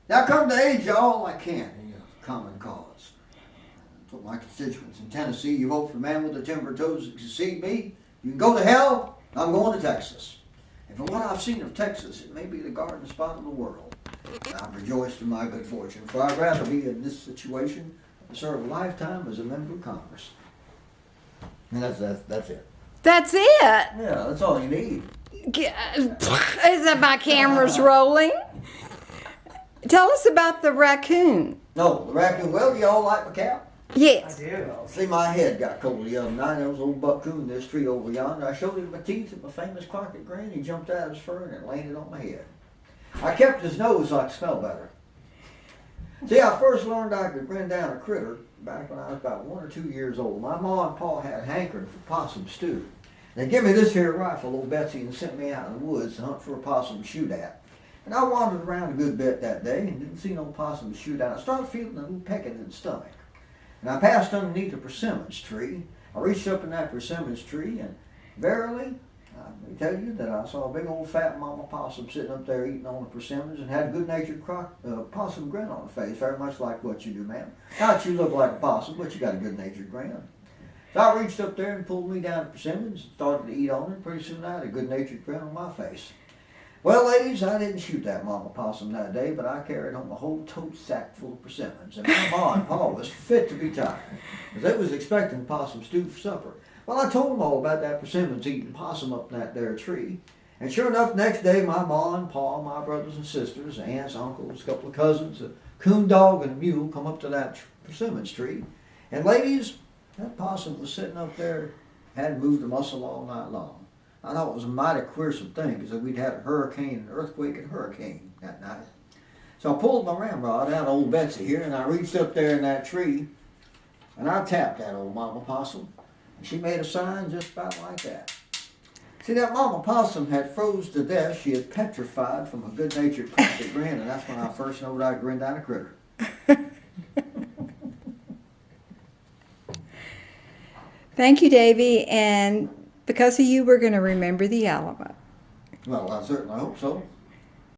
Now I come to aid you all I can in your common cause. I told my constituents in Tennessee, you vote for a man with the timber toes that succeed me, you can go to hell, I'm going to Texas. And from what I've seen of Texas, it may be the garden spot of the world. I've rejoiced in my good fortune, for I'd rather be in this situation than serve a lifetime as a member of Congress. And that's it. That's it? Yeah, that's all you need. Is that my camera's rolling? Tell us about the raccoon. No, the raccoon, well, you all like my cap? Yes. I do. See, my head got cold the other night. There was an old buckoon in this tree over yonder. I showed him my teeth at my famous Crockett grin. He jumped out of his fur and it landed on my head. I kept his nose so I could smell better. See, I first learned I could grin down a critter back when I was about 1 or 2 years old. My ma and pa had a hankering for possum stew. They give me this here rifle, old Betsy, and sent me out in the woods to hunt for a possum to shoot at. And I wandered around a good bit that day and didn't see no possum to shoot at. I started feeling a little pecking in the stomach. And I passed underneath a persimmons tree. I reached up in that persimmons tree, and verily, I may tell you that I saw a big old fat mama possum sitting up there eating on the persimmons and had a good-natured possum grin on her face, very much like what you do, ma'am. Not you look like a possum, but you got a good-natured grin. So I reached up there and pulled me down the persimmons and started to eat on it. Pretty soon I had a good-natured grin on my face. Well, ladies, I didn't shoot that mama possum that day, but I carried home a whole tote sack full of persimmons. And my ma and pa was fit to be tired, because they was expecting possum stew for supper. Well, I told them all about that persimmons eating possum up in that there tree. And sure enough, next day, my ma and pa, my brothers and sisters, aunts, uncles, a couple of cousins, a coon dog and a mule come up to that persimmons tree. And ladies, that possum was sitting up there, hadn't moved a muscle all night long. I thought it was a mighty queersome thing, because we'd had a hurricane, an earthquake and hurricane that night. So I pulled my ramrod out of old Betsy here, and I reached up there in that tree, and I tapped that old mama possum, and she made a sign just about like that. See, that mama possum had froze to death. She had petrified from a good-natured Crockett grin, and that's when I first knowed I grinned down a critter. Thank you, Davy. And because of you, we're going to remember the Alamo. Well, I certainly hope so.